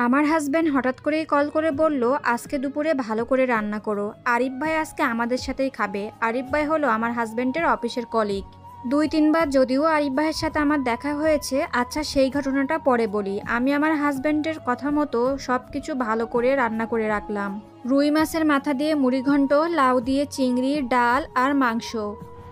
আমার হাজবেন্ড হঠাৎ করেই কল করে বলল, আজকে দুপুরে ভালো করে রান্না করো। আরিফ ভাই আজকে আমাদের সাথেই খাবে। আরিফ ভাই হলো আমার হাজবেন্ডের অফিসের কলিগ। 2-3 বার যদিও আরিফ ভাইয়ের সাথে আমার দেখা হয়েছে। আচ্ছা, সেই ঘটনাটা পরে বলি। আমি আমার হাজবেন্ডের কথা মতো সব কিছু ভালো করে রান্না করে রাখলাম। রুই মাছের মাথা দিয়ে মুড়িঘণ্ট, লাউ দিয়ে চিংড়ি, ডাল আর মাংস।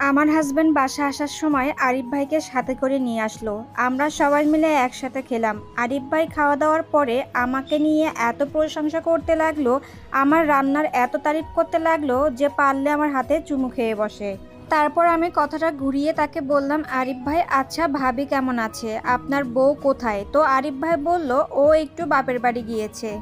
আমার হাজবেন্ড বাসা আসার সময় আরিফ ভাইকে সাথে করে নিয়ে আসলো। আমরা সবাই মিলে একসাথে খেলাম। আরিফ ভাই খাওয়া দাওয়ার পরে আমাকে নিয়ে এত প্রশংসা করতে লাগলো, আমার রান্নার এত তারিফ করতে লাগলো যে পারলে আমার হাতে চুমু খেয়ে বসে। তারপর আমি কথাটা ঘুরিয়ে তাকে বললাম, আরিফ ভাই আচ্ছা ভাবি কেমন আছে, আপনার বউ কোথায়? তো আরিফ ভাই বলল ও একটু বাপের বাড়ি গিয়েছে।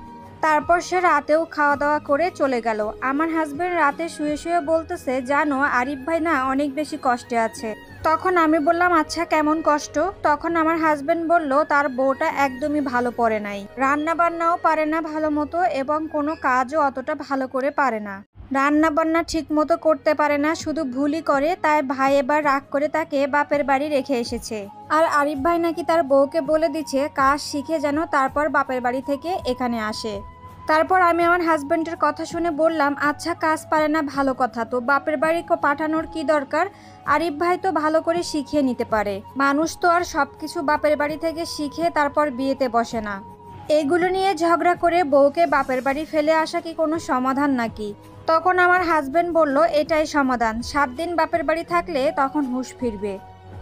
তারপর সে রাতেও খাওয়া দাওয়া করে চলে গেল। আমার হাজবেন্ড রাতে শুয়ে শুয়ে বলতেছে, জানো আরিফ ভাই না অনেক বেশি কষ্টে আছে। তখন আমি বললাম, আচ্ছা কেমন কষ্ট? তখন আমার হাজবেন্ড বলল, তার বউটা একদমই ভালো পড়ে নাই, রান্না বান্নাও পারে না ভালো মতো এবং কোনো কাজও অতটা ভালো করে পারে না। রান্না বান্না ঠিক মতো করতে পারে না, শুধু ভুলই করে। তাই ভাই এবার রাগ করে তাকে বাপের বাড়ি রেখে এসেছে। আর আরিফ ভাই নাকি তার বউকে বলে দিচ্ছে কাজ শিখে যেন তারপর বাপের বাড়ি থেকে এখানে আসে। তারপর আমি আমার হাজবেন্ডের কথা শুনে বললাম, আচ্ছা কাজ পারে না ভালো কথা, তো বাপের বাড়ি পাঠানোর কি দরকার? আরিফ ভাই তো ভালো করে শিখিয়ে নিতে পারে। মানুষ তো আর সবকিছু বাপের বাড়ি থেকে শিখে তারপর বিয়েতে বসে না। এগুলো নিয়ে ঝগড়া করে বউকে বাপের বাড়ি ফেলে আসা কি কোনো সমাধান নাকি? তখন আমার হাজবেন্ড বলল, এটাই সমাধান। 7 দিন বাপের বাড়ি থাকলে তখন হুঁশ ফিরবে।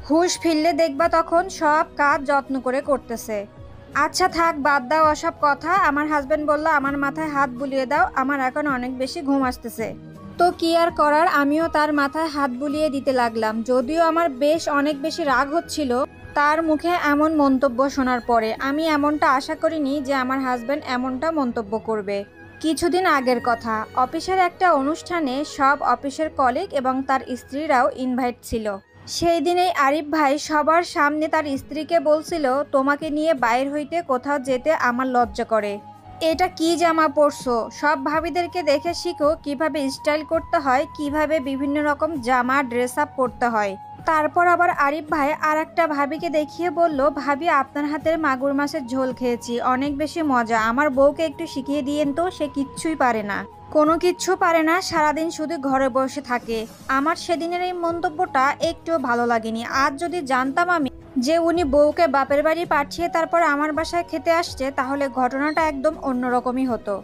হুঁশ ফিরলে দেখবা তখন সব কাজ যত্ন করে করতেছে। আচ্ছা থাক, বাদ দাও ওসব কথা। আমার হাজবেন্ড বলল, আমার মাথায় হাত বুলিয়ে দাও, আমার এখন অনেক বেশি ঘুম আসতেছে। তো কি আর করার, আমিও তার মাথায় হাত বুলিয়ে দিতে লাগলাম। যদিও আমার অনেক বেশি রাগ হচ্ছিল তার মুখে এমন মন্তব্য শোনার পরে। আমি এমনটা আশা করিনি যে আমার হাজবেন্ড এমনটা মন্তব্য করবে। কিছুদিন আগের কথা, অফিসের একটা অনুষ্ঠানে সব অফিসের কলিগ এবং তার স্ত্রীরাও ইনভাইট ছিল। সেই দিনেই আরিফ ভাই সবার সামনে তার স্ত্রীকে বলছিল, তোমাকে নিয়ে বাইর হইতে কোথাও যেতে আমার লজ্জা করে। এটা কি জামা পরছো? সব ভাবিদেরকে দেখে শিখো কিভাবে স্টাইল করতে হয়, কিভাবে বিভিন্ন রকম জামা ড্রেস আপ করতে হয়। তারপর আবার আরিফ ভাই আর একটা ভাবিকে দেখিয়ে বলল, ভাবি আপনার হাতের মাগুর মাছের ঝোল খেয়েছি, অনেক বেশি মজা। আমার বউকে একটু শিখিয়ে দিয়েন তো, সে কিচ্ছুই পারে না, কোনো কিচ্ছু পারে না, সারাদিন শুধু ঘরে বসে থাকে। আমার সেদিনের এই মন্তব্যটা একটু ভালো লাগেনি। আজ যদি জানতাম আমি যে উনি বউকে বাপের বাড়ি পাঠিয়ে তারপর আমার বাসায় খেতে আসছে, তাহলে ঘটনাটা একদম অন্যরকমই হতো।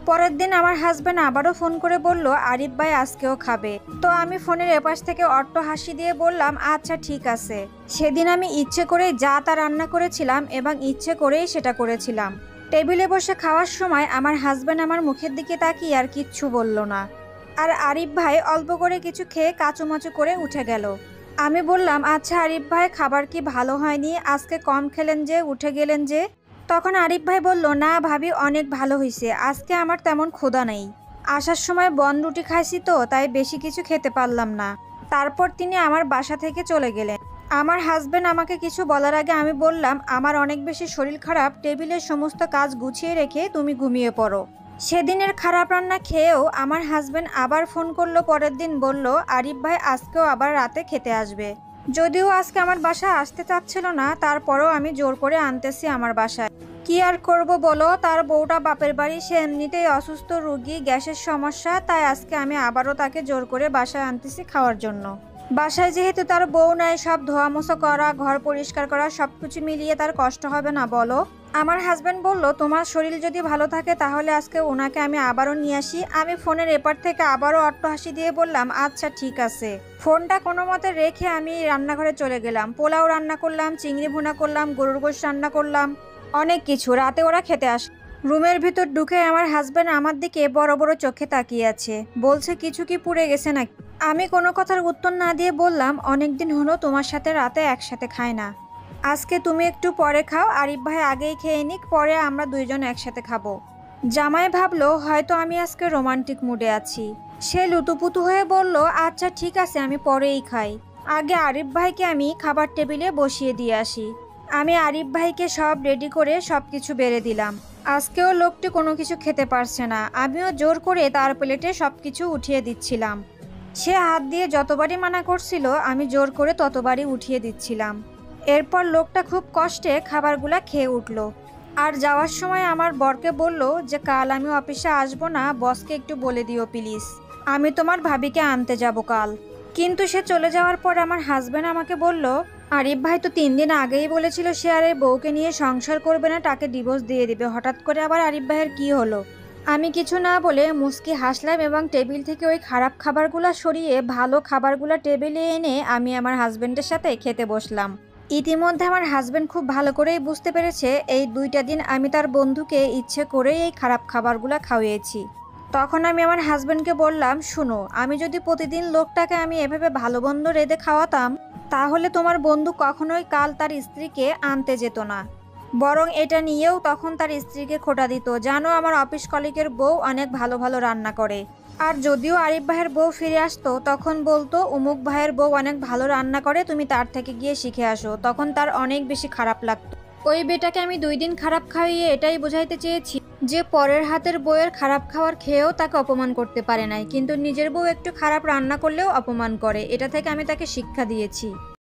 পরের দিন আমার হাজবেন্ড আবারও ফোন করে বলল, আরিফ ভাই আজকেও খাবে। তো আমি ফোনের এপাশ থেকে অট্ট হাসি দিয়ে বললাম, আচ্ছা ঠিক আছে। সেদিন আমি ইচ্ছে করেই যা তা রান্না করেছিলাম এবং ইচ্ছে করেই সেটা করেছিলাম। টেবিলে বসে খাওয়ার সময় আমার হাজবেন্ড আমার মুখের দিকে তাকিয়ে আর কিচ্ছু বলল না। আর আরিফ ভাই অল্প করে কিছু খেয়ে কাচুমাচু করে উঠে গেল। আমি বললাম, আচ্ছা আরিফ ভাই খাবার কি ভালো হয়নি? আজকে কম খেলেন যে, উঠে গেলেন যে? তখন আরিফ ভাই বলল, না ভাবি অনেক ভালো হয়েছে, আজকে আমার তেমন ক্ষুধা নেই। আসার সময় বন রুটি খাইছি তো, তাই বেশি কিছু খেতে পারলাম না। তারপর তিনি আমার বাসা থেকে চলে গেলেন। আমার হাজবেন্ড আমাকে কিছু বলার আগে আমি বললাম, আমার অনেক বেশি শরীর খারাপ, টেবিলের সমস্ত কাজ গুছিয়ে রেখে তুমি ঘুমিয়ে পড়ো। সেদিনের খারাপ রান্না খেয়েও আমার হাজবেন্ড আবার ফোন করলো পরের দিন, বলল আরিফ ভাই আজকেও আবার রাতে খেতে আসবে। যদিও আজকে আমার বাসায় আসতে চাচ্ছিল না, তারপরেও আমি জোর করে আনতেছি আমার বাসায়। কি আর করব বলো, তার বউটা বাপের বাড়ি, সে এমনিতেই অসুস্থ রোগী, গ্যাসের সমস্যা, তাই আজকে আমি আবারও তাকে জোর করে বাসায় আনতেছি খাওয়ার জন্য। বাসায় যেহেতু তার বউ নাই, সব ধোয়া মোছা করা, ঘর পরিষ্কার করা, সবকিছু মিলিয়ে তার কষ্ট হবে না বলো? আমার হাজবেন্ড বলল, তোমার শরীর যদি ভালো থাকে তাহলে আজকে ওনাকে আমি আবারও নিয়ে আসি। আমি ফোনের এপার থেকে আবারও অট্ট হাসি দিয়ে বললাম, আচ্ছা ঠিক আছে। ফোনটা কোনো মতে রেখে আমি রান্নাঘরে চলে গেলাম। পোলাও রান্না করলাম, চিংড়ি ভুনা করলাম, গরুর গোশত রান্না করলাম, অনেক কিছু। রাতে ওরা খেতে আস। রুমের ভিতর ঢুকে আমার হাজবেন্ড আমার দিকে বড় বড় চোখে তাকিয়ে আছে, বলছে কিছু কি পুড়ে গেছে নাকি? আমি কোনো কথার উত্তর না দিয়ে বললাম, অনেকদিন হলো তোমার সাথে রাতে একসাথে খাই না, আজকে তুমি একটু পরে খাও, আরিফ ভাই আগেই খেয়ে নিক, পরে আমরা দুইজন একসাথে খাবো। জামাই ভাবলো হয়তো আমি আজকে রোমান্টিক মুডে আছি। সে লুতুপুতু হয়ে বলল, আচ্ছা ঠিক আছে আমি পরেই খাই, আগে আরিফ ভাইকে আমি খাবার টেবিলে বসিয়ে দিয়ে আসি। আমি আরিফ ভাইকে সব রেডি করে সব কিছু বেড়ে দিলাম। আজকেও লোকটি কোনো কিছু খেতে পারছে না, আমিও জোর করে তার প্লেটে সব কিছু উঠিয়ে দিচ্ছিলাম। সে হাত দিয়ে যতবারই মানা করছিল আমি জোর করে ততবারই উঠিয়ে দিচ্ছিলাম। এরপর লোকটা খুব কষ্টে খাবারগুলা খেয়ে উঠল। আর যাওয়ার সময় আমার বরকে বলল যে কাল আমি অফিসে আসবো না, বসকে একটু বলে দিও প্লিজ, আমি তোমার ভাবিকে আনতে যাব কাল। কিন্তু সে চলে যাওয়ার পর আমার হাজবেন্ড আমাকে বলল, আরিফ ভাই তো 3 দিন আগেই বলেছিল সে আর এই বউকে নিয়ে সংসার করবে না, তাকে ডিভোর্স দিয়ে দিবে, হঠাৎ করে আবার আরিফ ভাইয়ের কি হলো? আমি কিছু না বলে মুচকি হাসলাম এবং টেবিল থেকে ওই খারাপ খাবারগুলো সরিয়ে ভালো খাবারগুলো টেবিলে এনে আমি আমার হাজবেন্ডের সাথে খেতে বসলাম। ইতিমধ্যে আমার হাজবেন্ড খুব ভালো করেই বুঝতে পেরেছে এই 2টা দিন আমি তার বন্ধুকে ইচ্ছে করেই এই খারাপ খাবারগুলো খাওয়িয়েছি। তখন আমি আমার হাজবেন্ডকে বললাম, শুনো, আমি যদি প্রতিদিন লোকটাকে আমি এভাবে ভালো মন্দ রেঁধে খাওয়াতাম, তাহলে তোমার বন্ধু কখনোই কাল তার স্ত্রীকে আনতে যেত না, বরং এটা নিয়েও তখন তার স্ত্রীকে খোঁটা দিত, জানো আমার অফিস কলিগের বউ অনেক ভালো ভালো রান্না করে। আর যদিও আরিফ ভাইয়ের বউ ফিরে আসতো তখন বলতো অমুক ভাইয়ের বউ অনেক ভালো রান্না করে, তুমি তার থেকে গিয়ে শিখে আসো, তখন তার অনেক বেশি খারাপ লাগতো। ওই বেটাকে আমি 2 দিন খারাপ খাইয়ে এটাই বোঝাইতে চেয়েছি যে পরের হাতের বউয়ের খারাপ খাবার খেয়েও তাকে অপমান করতে পারে নাই, কিন্তু নিজের বউ একটু খারাপ রান্না করলেও অপমান করে, এটা থেকে আমি তাকে শিক্ষা দিয়েছি।